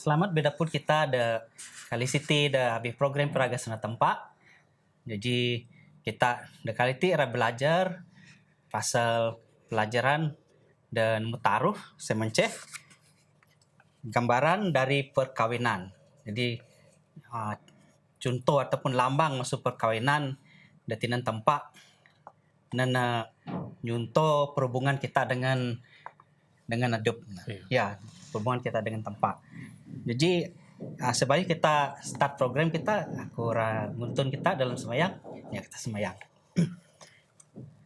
selamat bedapun kita ada kali siti ada habis program peraga sana tempat. Jadi kita ada kali ti ada belajar pasal pelajaran dan mutaruh semenceh gambaran dari perkawinan. Jadi contoh ataupun lambang masuk perkawinan datinan tempat nana nyunto perhubungan kita dengan hidup. Ya, hubungan kita dengan tempat. Jadi sebaik kita start program kita, aku nguntun kita dalam sembahyang, ya kita sembahyang.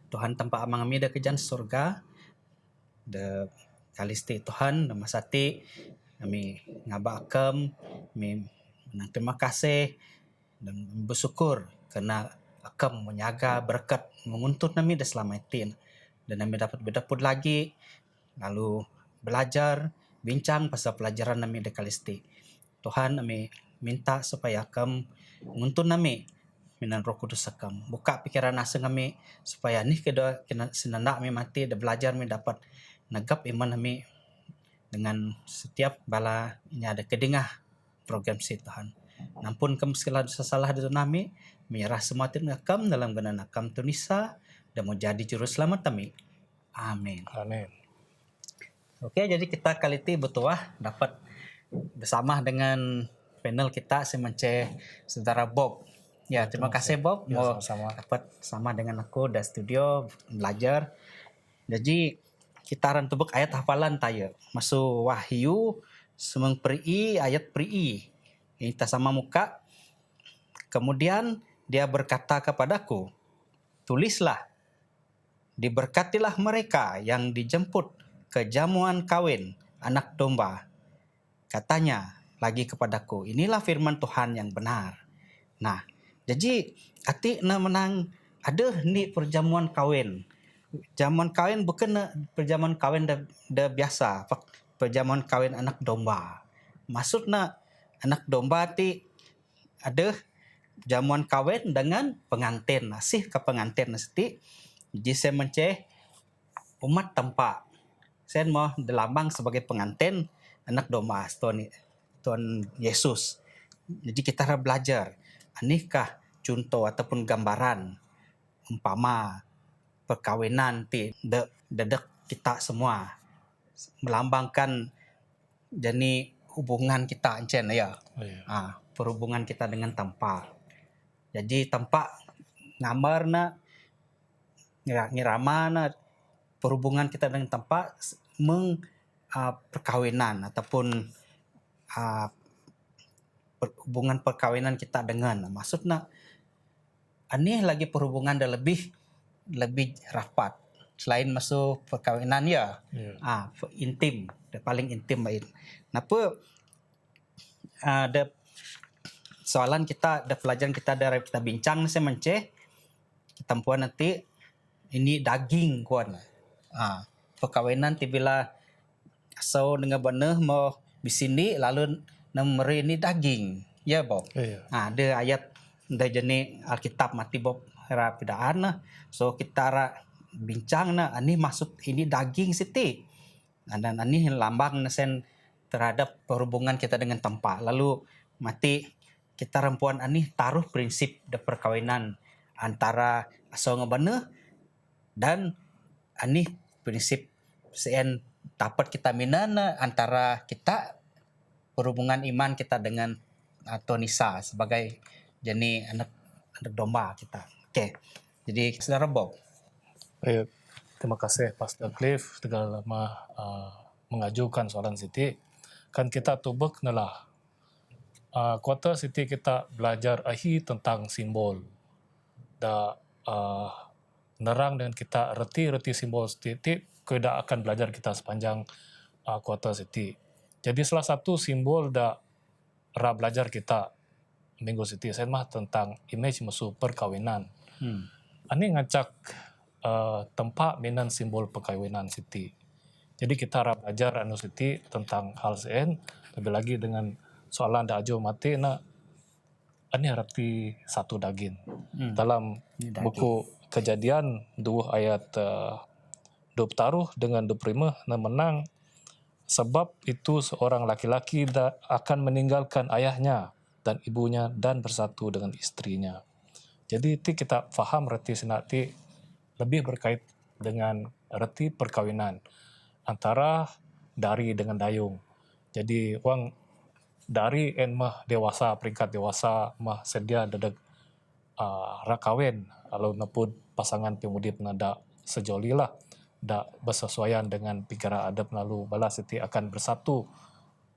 Tuhan tempat amang kami dah kejan surga, dah kalisti Tuhan, dah masati, kami ngabak akam, kami menang terima kasih dan bersyukur kerana akam menjaga berkat menguntun kami dah selamatin. Dan kami dapat berdapur lagi, lalu belajar, bincang pasal pelajaran kami di Kalisti. Tuhan kami minta supaya kami nguntun kami minan Roh Kudus akam. Buka pikiran asa kami supaya ni kedua kena senandak kami mati dan belajar kami dapat nagap iman kami dengan setiap bala ini ada kedengah program si Tuhan. Nampun kami segala dosa salah di kami, menyerah semua tin akam dalam genan akam Tunisa dan menjadi juru selamat kami. Amin. Amin. Oke, jadi kita kali ini bertuah dapat bersama dengan panel kita semence saudara Bob. Ya, terima kasih Bob mau dapat sama dengan aku di studio belajar. Jadi kita akan tubuk ayat hafalan taya. Masuk Wahyu semeng peri ayat peri. Ini kita sama muka. Kemudian dia berkata kepadaku, tulislah, diberkatilah mereka yang dijemput ke jamuan kawin anak domba. Katanya lagi kepadaku, inilah firman Tuhan yang benar. Nah, jadi ati na menang ada ni perjamuan kawin. Jamuan kawin bukan perjamuan kawin dah biasa, perjamuan kawin anak domba. Maksudnya anak domba ti ada jamuan kawin dengan pengantin. Nasih ke pengantin nasti. Jadi saya menceh umat tempat. Saya mau dilambang sebagai pengantin anak domba Tuhan Yesus. Jadi kita harus belajar. Anikah contoh ataupun gambaran umpama perkawinan ti dedek kita semua melambangkan jadi hubungan kita encen ya. Perhubungan kita dengan tempat. Jadi tempat ngamarna ngiramana perhubungan kita dengan tempat perkawinan ataupun hubungan perkawinan kita dengan maksudnya ini lagi perhubungan dah lebih rapat selain masuk perkawinan ya. Intim, dah paling intim baik. Napa ada soalan kita, ada pelajaran kita dari kita bincang saya menceh kita puan nanti ini daging kuan. Perkawinan tibila so dengan benar mau bisini lalu nomor ini daging ya Bob. Ada ayat dah jenis Alkitab mati Bob rapidaan lah. So kita bincang na ini maksud ini daging siti. Dan ini lambang nesen terhadap perhubungan kita dengan tempat. Lalu mati kita rempuan ini taruh prinsip de perkawinan antara so ngebana dan ini prinsip sen dapat kita minana antara kita perhubungan iman kita dengan Tunisa sebagai jenis anak domba kita. Oke. Jadi saudara Bob. Baik. Terima kasih Pastor Cliff telah lama mengajukan soalan Siti. Kan kita tubuk nalah kuota Siti kita belajar tentang simbol. Nerang dengan kita reti simbol Siti kita akan belajar kita sepanjang kuota Siti. Jadi salah satu simbol belajar kita minggu Siti saya mah tentang image musuh perkawinan. Ini ngacak tempat minan simbol perkawinan Siti. Jadi kita belajar Siti tentang hal sen lebih lagi dengan soalan ajo mati ini arti satu daging. Dalam buku Kejadian 2 ayat 20 dengan 25 menang Sebab itu seorang laki-laki akan meninggalkan ayahnya dan ibunya dan bersatu dengan istrinya. Jadi ti kita faham reti senak ti lebih berkait dengan reti perkawinan antara dari dengan dayung. Jadi wang dari en mah dewasa, peringkat dewasa mah sedia dedeg rakawin kalau nepud pasangan pemudip nada sejoli lah dak bersesuaian dengan pikiran adab lalu balas seti akan bersatu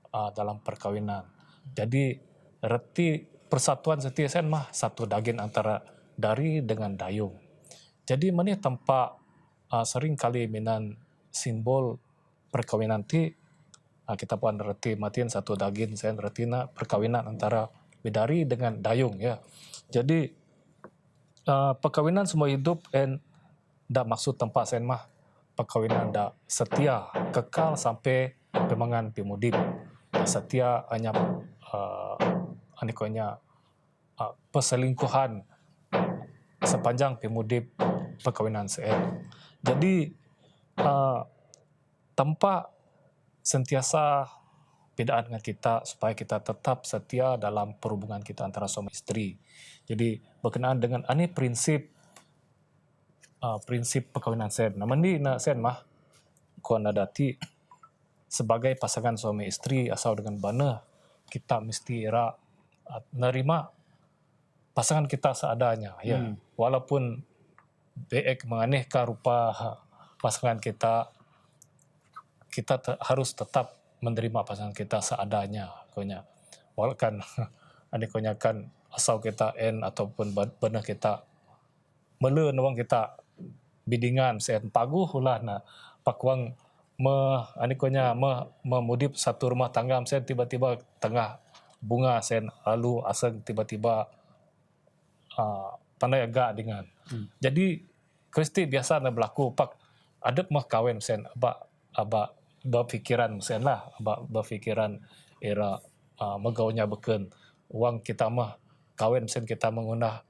dalam perkawinan. Jadi reti persatuan seti sen mah satu daging antara dari dengan dayung. Jadi mana tempat sering kali minan simbol perkawinan ti kita pun reti matiin satu daging sen retina perkawinan antara bidari dengan dayung ya. Jadi perkawinan semua hidup and dak maksud tempat sen mah perkawinan dak setia kekal sampai pemangan pimudip. Setia hanya anikonya perselingkuhan sepanjang pimudip perkawinan sen. Jadi tempat sentiasa bedaan dengan kita supaya kita tetap setia dalam perhubungan kita antara suami isteri. Jadi berkenaan dengan ani prinsip perkawinan sen. Namun ni nak sen mah kuan dati sebagai pasangan suami isteri asal dengan bana kita mesti nerima pasangan kita seadanya ya. Walaupun beek menganehkan rupa pasangan kita harus tetap menerima pasangan kita seadanya konya. Walaupun konya kan asal kita ataupun benar kita meleun wang kita bidingan sen paguh ulah na pakwang memudip satu rumah tangga sen tiba-tiba tengah bunga sen lalu asal tiba-tiba pandai agak dengan. Jadi kristi biasa na berlaku pak adep mah kawin sen aba berfikiran sen lah berfikiran era megaunya beken wang kita mah kawin sen kita mengunah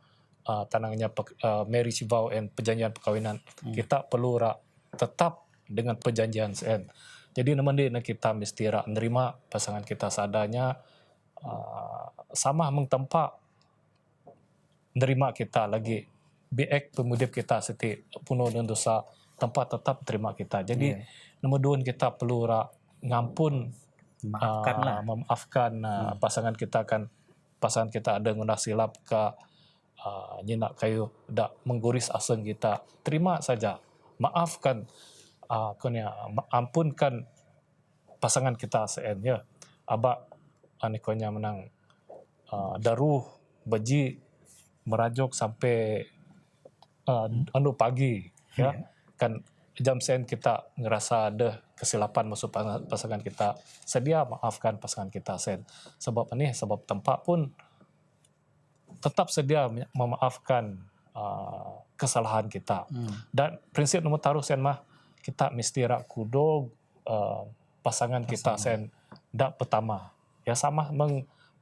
tanangnya marriage vow and perjanjian perkawinan. Kita perlu tetap dengan perjanjian sen. Jadi namun kita mesti menerima pasangan kita seadanya sama mengtempa nerima kita lagi biek pemudip kita seti penuh dengan dosa tempat tetap terima kita. Jadi nomor dua kita perlu ngampun memaafkan pasangan kita kan pasangan kita ada guna silap ke nyenak kayu dak mengguris aseng kita. Terima saja. Maafkan ampunkan pasangan kita sen ya. Aba anikonya menang daruh beji merajuk sampai pagi ya. Kan jam sen kita ngerasa ada kesilapan masuk pasangan kita, sedia maafkan pasangan kita sen. Sebab sebab tempat pun tetap sedia memaafkan kesalahan kita. Dan prinsip nomor taruh sen mah kita mesti kudog pasangan kita sen dak pertama. Ya sama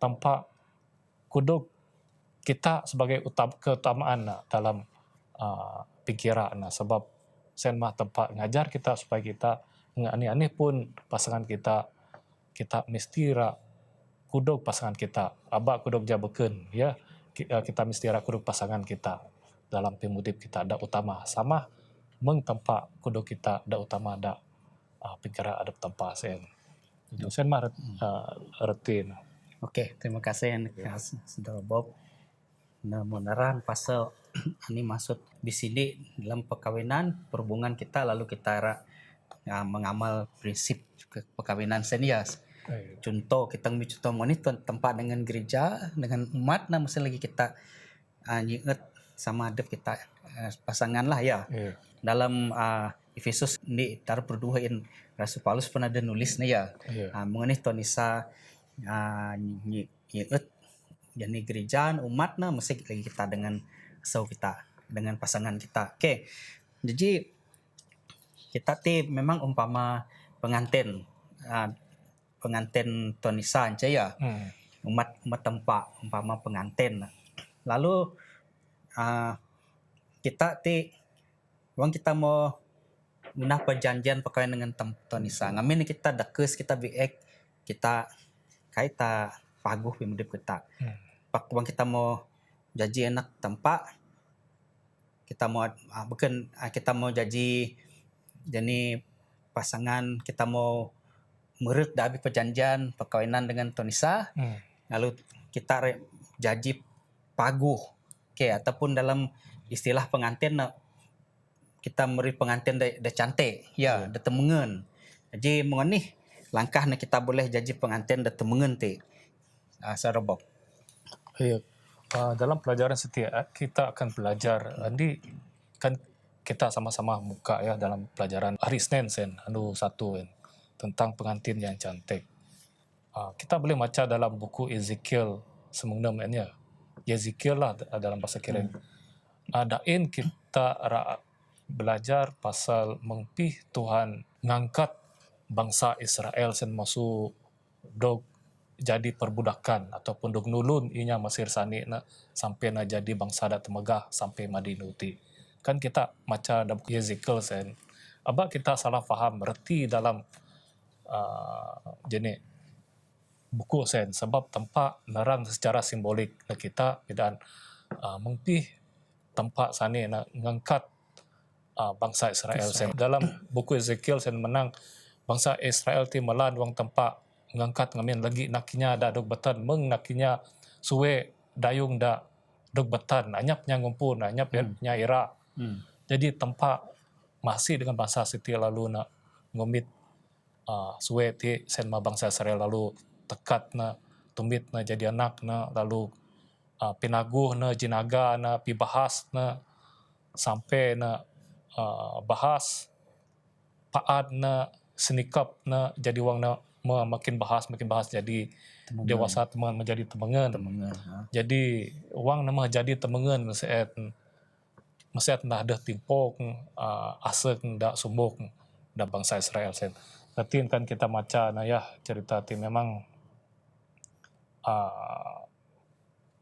tempat kudog kita sebagai keutamaan dalam pikiran sebab sen mah tempat ngajar kita supaya kita aneh-aneh pun pasangan kita mesti kudog pasangan kita aba kudog jabeken ya kita mesti kudog pasangan kita dalam pemudip kita ada utama sama tempat kudog kita ada utama ada pikiran ada tempat sen. Jadi sen mah retin. Oke, terima kasih Saudara Bob. Nah, menerang pasal ini maksud di sini dalam perkawinan perhubungan kita lalu kita mengamal prinsip perkawinan senias. Contoh kita ambil contoh monitor tempat dengan gereja dengan umat nah mesti lagi kita ingat sama adab kita pasangan lah ya. Dalam Efesus ini taruh perduain Rasul Paulus pernah ada nulis nih ya. Mengenai tonisa ingat jadi gereja umat nah mesti lagi kita dengan kita dengan pasangan kita. Oke. Jadi kita memang umpama pengantin tonisa aja ya. Umat tempat umpama pengantin. Lalu kita wang kita mau Munah perjanjian pakaian dengan Tonisa. Ngamin kita dakes kita biek kita kaita paguh pimudip kita. Pak bang kita mau janji enak tempat kita mau bukan kita mau janji jadi pasangan kita mau merut dah habis perjanjian perkawinan dengan Tonisa lalu kita janji paguh ataupun dalam istilah pengantin kita beri pengantin dah cantik ya dah temengen jadi mengenih langkah ni kita boleh janji pengantin dah temengen Sarabok. Ya. Dalam pelajaran setiap kita akan belajar. Nanti kan kita sama-sama muka ya dalam pelajaran hari Senin anu 1 tentang pengantin yang cantik. Kita boleh baca dalam buku Ezekiel semengnamanya. Ezekiel lah dalam bahasa Keren. Dain kita belajar pasal mengpih Tuhan ngangkat bangsa Israel masuk dog jadi perbudakan ataupun dog nulun inya Mesir sani na sampai na jadi bangsa dak temegah sampai madinuti. Kan kita maca dalam Ezekiel aba kita salah faham reti dalam jenis buku sebab tempat nerang secara simbolik na kita dan mengpih tempat sani na ngangkat bangsa Israel dalam buku Ezekiel menang bangsa Israel ti melan wang tempat ngangkat ngamin lagi nakinya ada dog betan meng nakinya suwe dayung da dog betan anyapnya ngumpul anyapnya ira. Jadi tempat masih dengan bangsa siti lalu nak ngumit suwe ti ma bangsa Israel lalu tekat na tumit na jadi anak na lalu pinaguh na jinaga na pibahas na sampai na bahas paad na senikap na jadi wang na makin bahas jadi temengen. Dewasa teman menjadi temengen. Jadi wang nama jadi temengen meset nah dah timpok asek dak sumbuk dan bangsa Israel Berarti kan kita baca nah ya cerita ti memang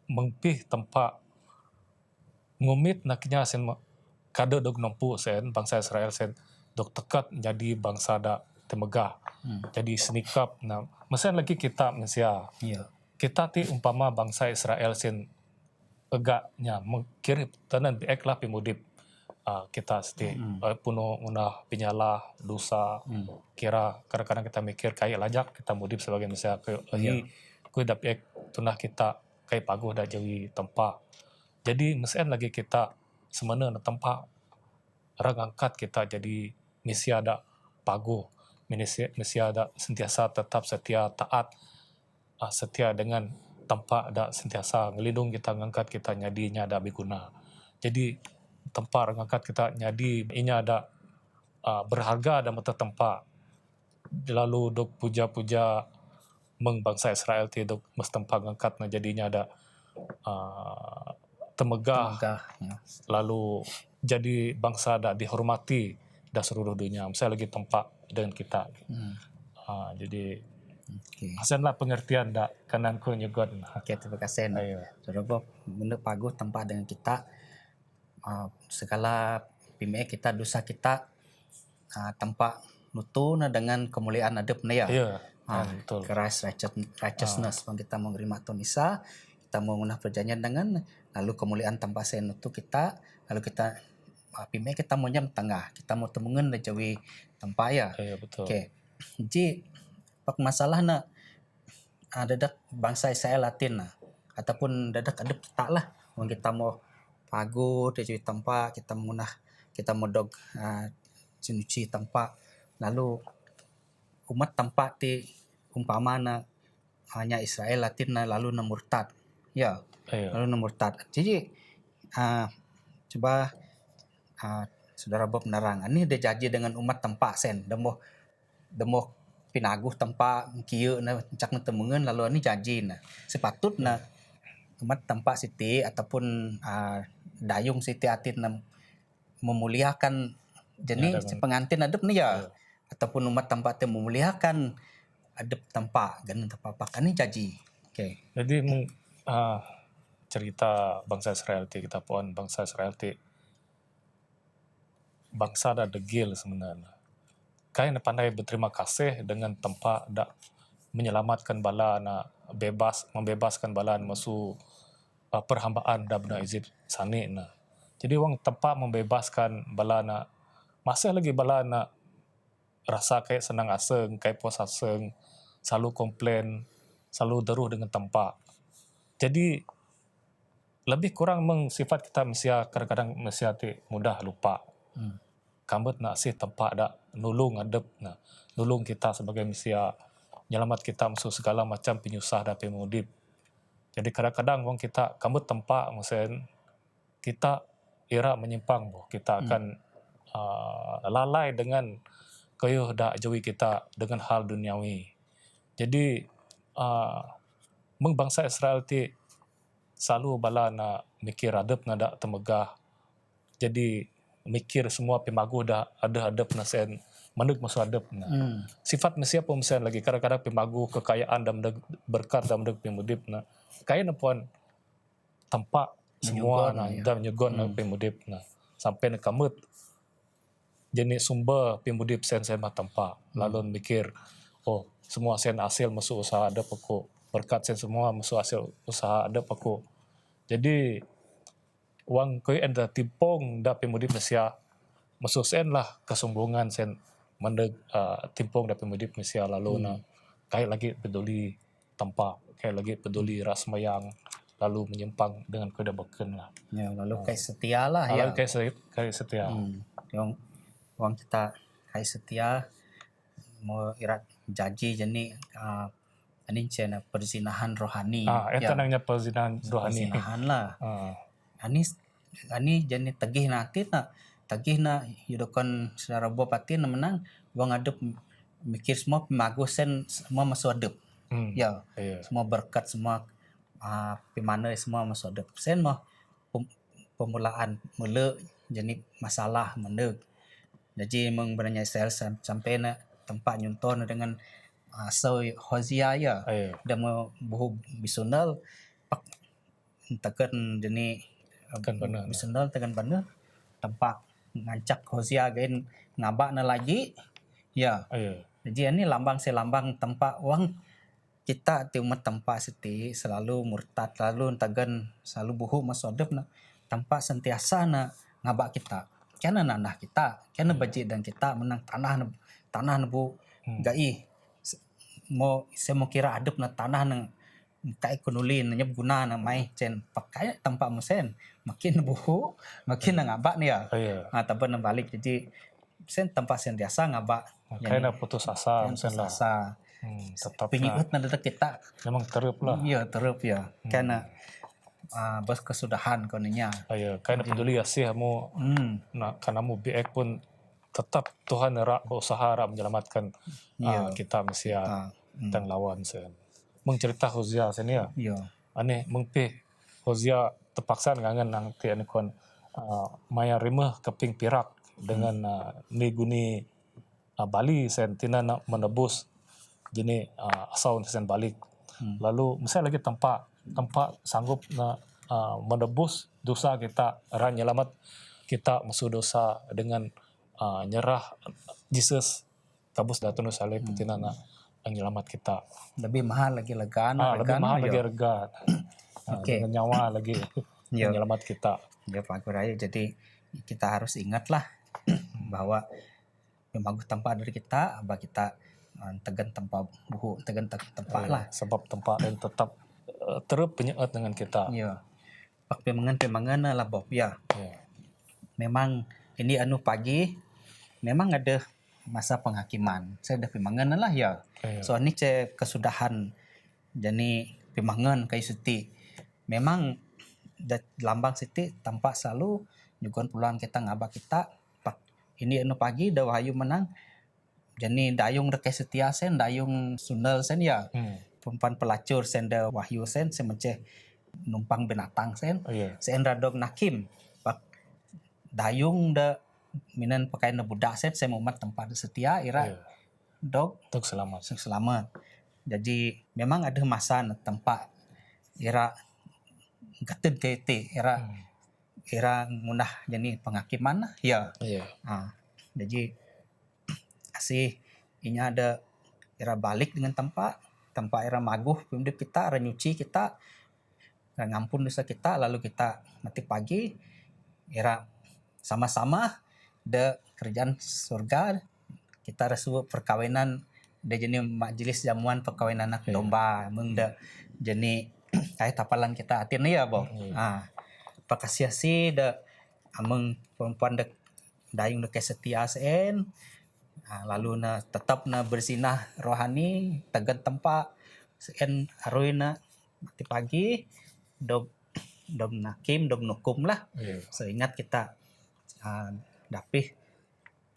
mengpih tempat ngumit naknya kada dog nampu bangsa Israel dog tekat jadi bangsa dak temegah. Jadi senikap nah mesen lagi kita Malaysia. Kita ti umpama bangsa Israel egaknya mengkir tanan biek lah pimudip kita puno unah pinyalah dosa kira kadang-kadang kita mikir kayak lajak kita mudip sebagai Malaysia ku dapiek tunah kita kayak paguh dah jawi tempat. Jadi mesen lagi kita semana na tempat rang angkat kita jadi Malaysia dak paguh. Malaysia dak sentiasa tetap setia taat setia dengan tempat dak sentiasa ngelindung kita ngangkat kita nyadinya dak berguna. Jadi tempat ngangkat kita nyadi inya dak berharga dan mata tempat. Lalu dok puja-puja meng bangsa Israel ti dok mas tempat ngangkat na jadinya dak temegah lalu jadi bangsa dak dihormati dak seluruh dunia. Misalnya lagi tempat dengan kita. Jadi asanlah pengertian dak kananku nyugon. Terima kasih. Saudara menurut paguh tempat dengan kita segala pime kita dosa kita tempat nutu dengan kemuliaan adab ya. Betul. Christ righteousness kita mau menerima Tonisa, kita mau mengenah perjanjian dengan lalu kemuliaan tempat saya nutu kita, lalu kita pime kita mau nyam tengah, kita mau temungan dah jawi tempat ya. Betul. Jadi pak masalah na dadak bangsa Israel Latin ataupun dadak adep kita lah wang kita mau pagu di tempat kita mau dog cuci tempat lalu umat tempat di umpama na hanya Israel Latin lalu na murtad lalu na murtad. Jadi coba saudara Bob nerang ini dia janji dengan umat tempat demoh pinaguh tempat kieu na cak na temungan lalu ini janji na sepatutna umat tempat siti ataupun dayung siti atin na memuliakan jenis pengantin adep ni ataupun umat tempat yang memuliakan adep tempat gan tempat ini janji. Jadi cerita bangsa Israel ti kita pun bangsa Israel ti bangsa dah degil sebenarnya. Kai na pandai berterima kasih dengan tempat dak menyelamatkan bala na membebaskan bala masuk perhambaan dah benar izin sani na. Jadi wang tempat membebaskan bala na masih lagi bala na rasa kayak senang aseng, kayak puas aseng, selalu komplain, selalu deruh dengan tempat. Jadi lebih kurang sifat kita mesti kadang-kadang mesti mudah lupa. Kambut nak sih tempat dak nulung adep nah. Nulung kita sebagai manusia, nyelamat kita masuk segala macam penyusah dan pemudip. Jadi kadang-kadang wong kita kambut tempat musen kita ira menyimpang boh. Kita akan lalai dengan kayuh dak jawi kita dengan hal duniawi. Jadi bangsa Israel ti selalu bala nak mikir adep na dak temegah. Jadi mikir semua pimagu dah ada adep na sen meneg masuk adep na. Sifat Malaysia pun sen lagi kadang-kadang pimagu kekayaan dan berkat dan meneg pimudip na. Kaya na pun tempat semua na dan nyugon na pimudip na. Sampai na kamut jenis sumber pimudip sen mah tempat. Lalu mikir semua sen hasil masuk usaha adep aku. Berkat sen semua masuk hasil usaha adep aku. Jadi wang kau ada timpong da pemudip Malaysia masuk sen lah kesombongan sen mendeg timpong da pemudip Malaysia lalu na kayak lagi peduli tempat, kayak lagi peduli ras mayang, lalu menyimpang dengan kau dah beken lah. Ya, lalu kayak setia lah ya. Lalu kayak setia. Yang wang kita kayak setia mau irat janji jenis ini cina perzinahan rohani. Itu namanya perzinahan rohani. Perzinahan lah. Ani jadi tagih na yudokan saudara buah pati na menang wang adep mikir semua pemagusan semua masuk adep. Ya. Semua berkat semua pemana semua masuk adep. Sen mah pemulaan mula jadi masalah meneg. Jadi mengenai Israel sampai na tempat nyontoh dengan so Hosea ya. Dan buhu bisunal pak tekan jenis bisunal tekan benar tempat ngancak Hosea gain ngabak na lagi ya. Jadi ini lambang tempat wang kita ti umat tempat seti selalu murtad lalu tegan selalu buhu masuk adep na tempat sentiasa na ngabak kita. Kena nanah kita, kena bajik dan kita menang tanah bu gai saya mau kira adep na tanah na kai kunulin nyep guna na mai cen pakai tempat musen makin buhu makin ngabak ni ya. Tapi na balik jadi sen tempat sentiasa ngabak. Kena putus asa musen lah. Tetap pengikut na detak kita. Memang terup lah. Iya terup ya. Kena bos kesudahan konenya. Kena peduli asih kamu nak kanamu biek pun tetap Tuhan rak berusaha rak menyelamatkan kita Malaysia dan lawan sen. Mencerita Hosea sen ya. Aneh mengpih Hosea terpaksa ngangan nang ti ane kon maya rimah keping pirak dengan ni guni Bali sen tina nak menebus jenis asal sen balik. Lalu misalnya lagi tempat sanggup nak menebus dosa kita, ran nyelamat kita masuk dosa dengan nyerah Jesus kabus datun salib tina nak nyelamat kita. Lebih mahal lagi lega. Lebih mahal lagi rega. Dengan nyawa lagi menyelamat kita. Ya Pak Raya, jadi kita harus ingatlah bahwa memang tempat dari kita, apa kita tegan tempat buhu, tegan tempat lah. Sebab tempat yang tetap terus penyeat dengan kita. Ya. Pak pemangan lah Bob ya. Memang ini pagi, memang ada masa penghakiman. Saya dah pemangan lah ya. So ini saya kesudahan jadi pemangan kayak seti. Memang lambang seti tampak selalu nyugon pulang kita ngabak kita. Ini pagi dah wahyu menang. Jadi dayung rekai setia sen, dayung sundal sen ya. Perempuan pelacur sen dah wahyu sen semacam numpang binatang sen. Sen radog nakim. Pak dayung dah minan pakai budak sen saya umat tempat setia ira dog untuk selamat. Jadi memang ada masa tempat ira gaten kete ira ira ngunah jadi penghakiman lah. Ya. Iya. Jadi asih inya ada ira balik dengan tempat ira maguh pimdip kita, ira nyuci kita, ira ngampun dosa kita, lalu kita mati pagi ira sama-sama de kerjaan surga, kita resu perkawinan de jenis majelis jamuan perkawinan anak domba mung de jenis kayak tapalan kita atin ya bo. Pakasih sih de ameng perempuan de dayung de setia sen, lalu na tetap na bersinah rohani tegan tempat sen arui na mati pagi dom nakim dom nukum lah. Seingat kita dapih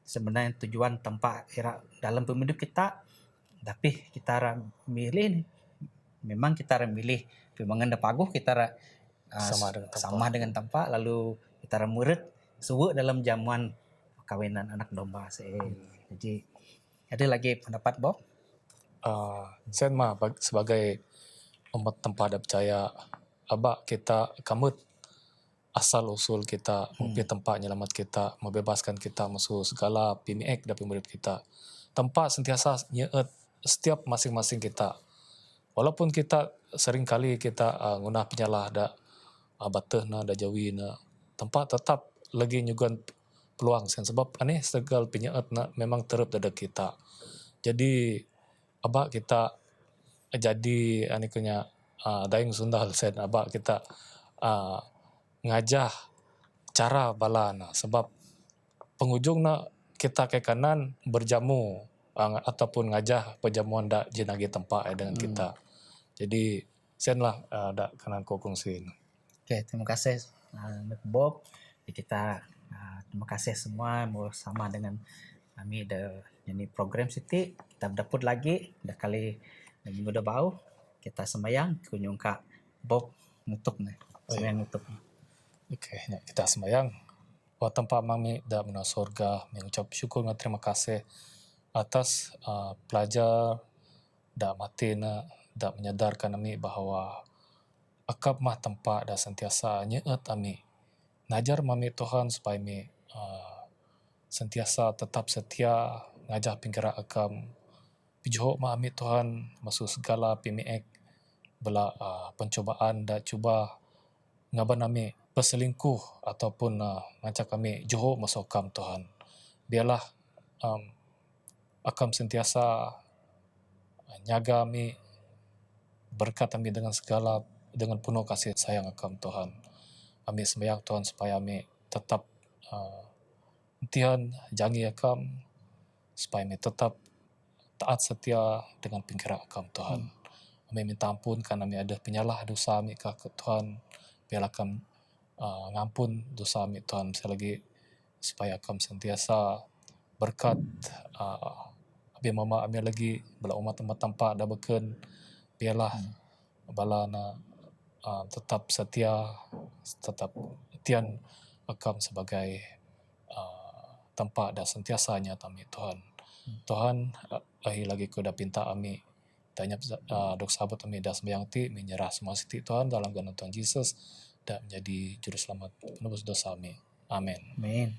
sebenarnya tujuan tempat ira dalam pemilik kita, tapi kita ra milih memang kita ra milih pimangan da paguh kita ra sama dengan tempat, lalu kita ra murid suwe dalam jamuan kawinan anak domba jadi ada lagi pendapat Bob? Sen mah sebagai umat tempat ada percaya aba kita kamut asal usul kita mungkin tempat nyelamat kita, membebaskan kita musuh segala pimiek dari murid kita. Tempat sentiasa nyeut setiap masing-masing kita. Walaupun kita sering kali kita ngunah penyalah da batehna da jawina, tempat tetap lagi nyugan peluang sen sebab aneh segal penyeutna memang terep dada kita. Jadi aba kita jadi anikunya daing sundal sen aba kita ngajah cara balana sebab penghujungna kita ke kanan berjamu ataupun ngajah perjamuan da jenagi tempat dengan kita. Jadi sen lah da kanan ko kongsi. Oke, terima kasih Bob. Kita terima kasih semua bersama dengan kami ini program Siti. Kita dapur lagi dah kali minggu dah bau kita sembayang kunjung Kak Bob nutup nih. Sembayang nutup. Oke, kita sembayang. Wa tempat mami da mena surga mengucap syukur dan terima kasih atas pelajar da matina da menyadarkan kami bahawa akab mah tempat da sentiasa nyeut kami. Najar mami Tuhan supaya kami sentiasa tetap setia ngajah pingkira akam. Pijoh mah kami Tuhan masuk segala pimiek bela pencobaan da cuba ngaban kami berselingkuh ataupun ngajak kami johor masuk akam Tuhan. Biarlah akam sentiasa nyaga kami, berkat kami dengan segala dengan penuh kasih sayang akam Tuhan. Kami sembahyang Tuhan supaya kami tetap Tuhan jangi akam supaya kami tetap taat setia dengan pingkira akam Tuhan. Kami minta ampun karena kami ada penyalah dosa kami ke Tuhan. Biarlah kami ngampun dosa kami Tuhan. Sekali lagi supaya kami sentiasa berkat abi mama kami lagi bala umat-umat tempat dah beken. Biarlah bala na tetap setia, tetap tian akam sebagai tempat dah sentiasanya kami Tuhan. Tuhan akhir lagi ku dah pinta kami tanya dok sahabat kami dah sembahyang ti menyerah semua siti Tuhan dalam nama Tuhan Yesus dan menjadi juru selamat penebus dosa kami. Amin. Amin.